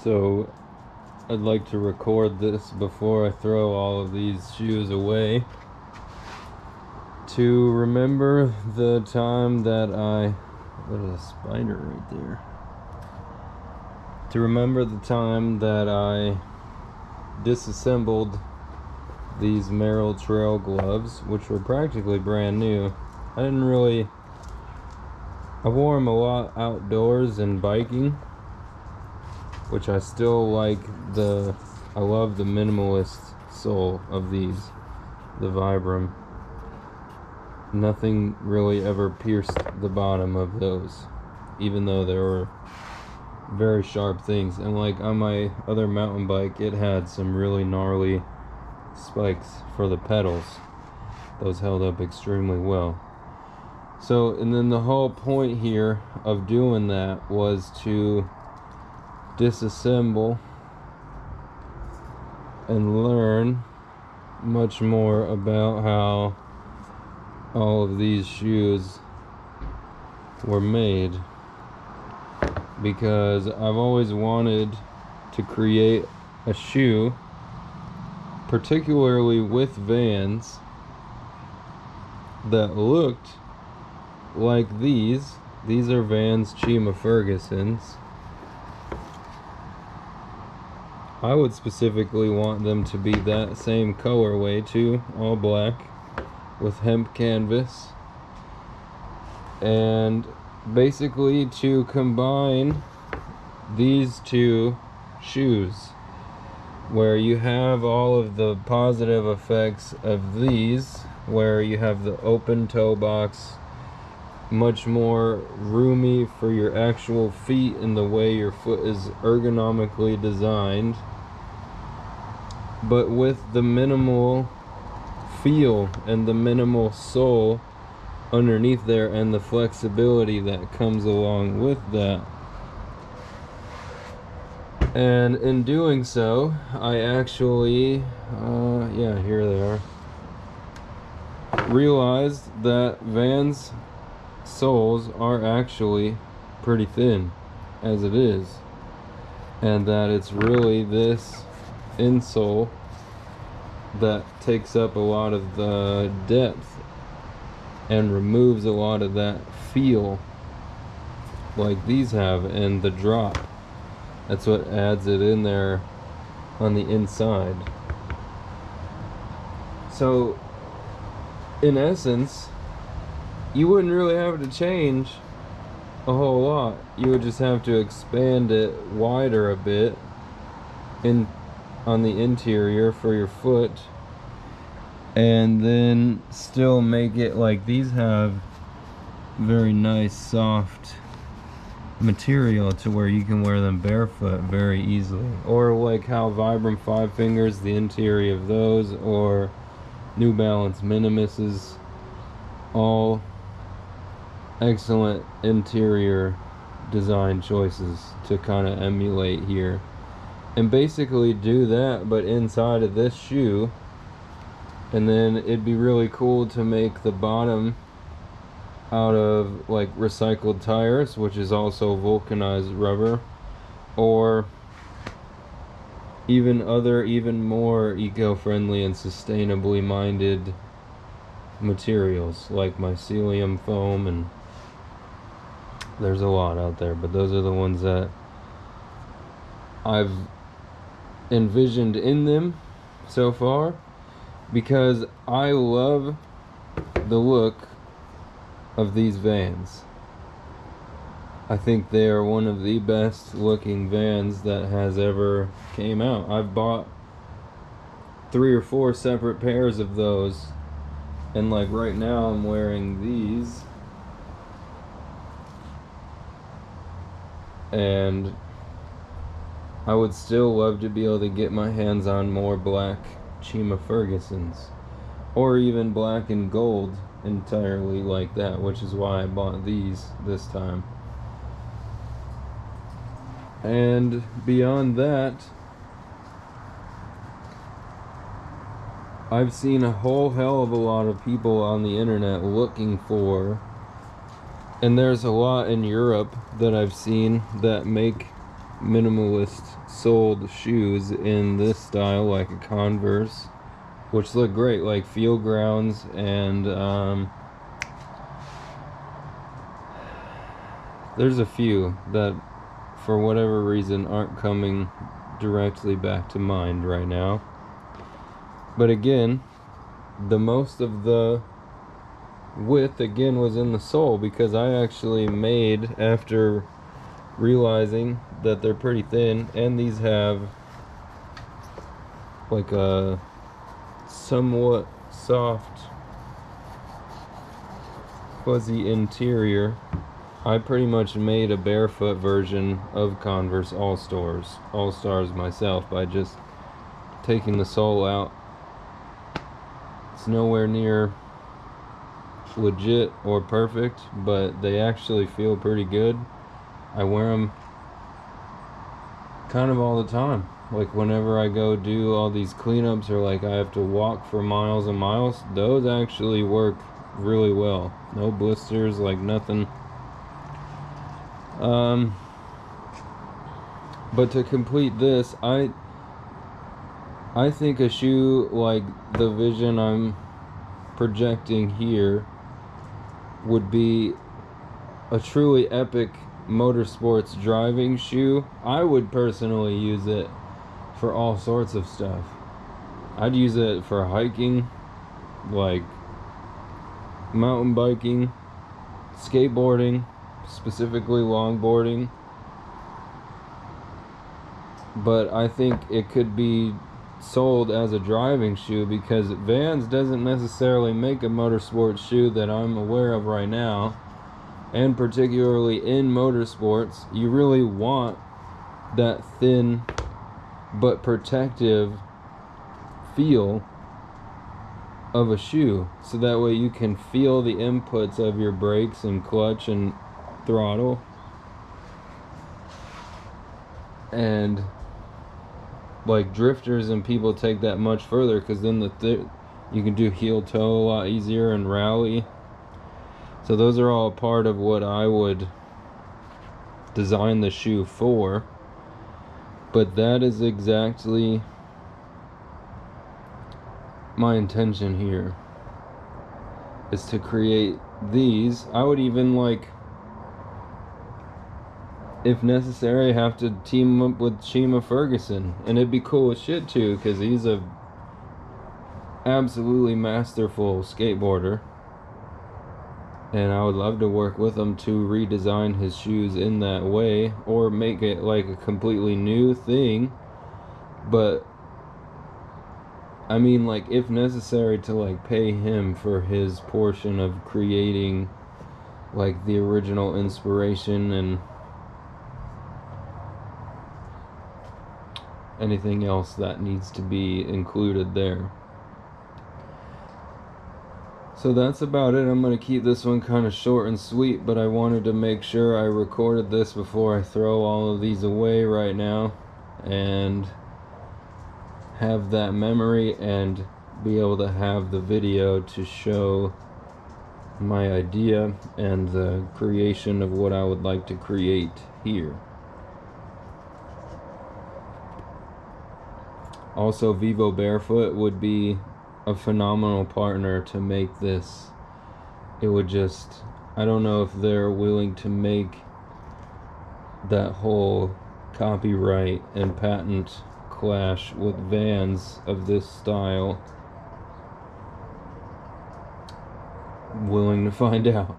So I'd like to record this before I throw all of these shoes away to remember the time that there's a spider right there. To remember the time that I disassembled these Merrell trail gloves, which were practically brand new. I wore them a lot outdoors and biking, which I still like. I love the minimalist sole of these, the Vibram. Nothing really ever pierced the bottom of those, even though there were very sharp things. And like on my other mountain bike, it had some really gnarly spikes for the pedals. Those held up extremely well. So, and then the whole point here of doing that was to disassemble and learn much more about how all of these shoes were made, because I've always wanted to create a shoe, particularly with Vans, that looked like these. These are Vans Chima Fergusons. I would specifically want them to be that same colorway too, all black with hemp canvas, and basically to combine these two shoes, where you have all of the positive effects of these, where you have the open toe box, much more roomy for your actual feet in the way your foot is ergonomically designed, but with the minimal feel and the minimal sole underneath there and the flexibility that comes along with that. And in doing so, I actually here they are, realized that Vans soles are actually pretty thin as it is, and that it's really this insole that takes up a lot of the depth and removes a lot of that feel like these have, and the drop. That's what adds it in there on the inside. So in essence, you wouldn't really have to change a whole lot. You would just have to expand it wider a bit on the interior for your foot, and then still make it like these have very nice soft material to where you can wear them barefoot very easily, or like how Vibram 5 Fingers, the interior of those, or New Balance Minimuses, all excellent interior design choices to kind of emulate here, and basically do that but inside of this shoe. And then it'd be really cool to make the bottom out of like recycled tires, which is also vulcanized rubber, or even more eco-friendly and sustainably minded materials like mycelium foam, and there's a lot out there, but those are the ones that I've envisioned in them so far, because I love the look of these Vans. I think they are one of the best looking Vans that has ever came out. I've bought 3 or 4 separate pairs of those, and like right now I'm wearing these, and I would still love to be able to get my hands on more black Chima Fergusons, or even black and gold entirely like that, which is why I bought these this time. And beyond that, I've seen a whole hell of a lot of people on the internet looking for, and there's a lot in Europe that I've seen that make minimalist soled shoes in this style, like a Converse, which look great, like Field Grounds, and there's a few that for whatever reason aren't coming directly back to mind right now. But again, the most of the width again was in the sole, because I actually made, after realizing that they're pretty thin, and these have like a somewhat soft fuzzy interior, I pretty much made a barefoot version of Converse All-Stars myself by just taking the sole out. It's nowhere near legit or perfect, but they actually feel pretty good. I wear them kind of all the time. Like whenever I go do all these cleanups, or like I have to walk for miles and miles, those actually work really well. No blisters, like nothing. But to complete this, I think a shoe like the vision I'm projecting here would be a truly epic motorsports driving shoe. I would personally use it for all sorts of stuff. I'd use it for hiking, like mountain biking, skateboarding, specifically longboarding. But I think it could be sold as a driving shoe, because Vans doesn't necessarily make a motorsports shoe that I'm aware of right now. And particularly in motorsports, you really want that thin but protective feel of a shoe, so that way you can feel the inputs of your brakes and clutch and throttle. And like drifters and people take that much further, because then you can do heel toe a lot easier and rally. So those are all part of what I would design the shoe for. But that is exactly my intention here, is to create these. I would even, like, if necessary, have to team up with Shima Ferguson, and it'd be cool as shit too, because he's a absolutely masterful skateboarder, and I would love to work with him to redesign his shoes in that way, or make it like a completely new thing. But I mean, like, if necessary, to like pay him for his portion of creating like the original inspiration and anything else that needs to be included there. So that's about it. I'm going to keep this one kind of short and sweet, but I wanted to make sure I recorded this before I throw all of these away right now, and have that memory and be able to have the video to show my idea and the creation of what I would like to create here. Also, Vivo Barefoot would be a phenomenal partner to make this. It would just, I don't know if they're willing to make that whole copyright and patent clash with Vans of this style. Willing to find out.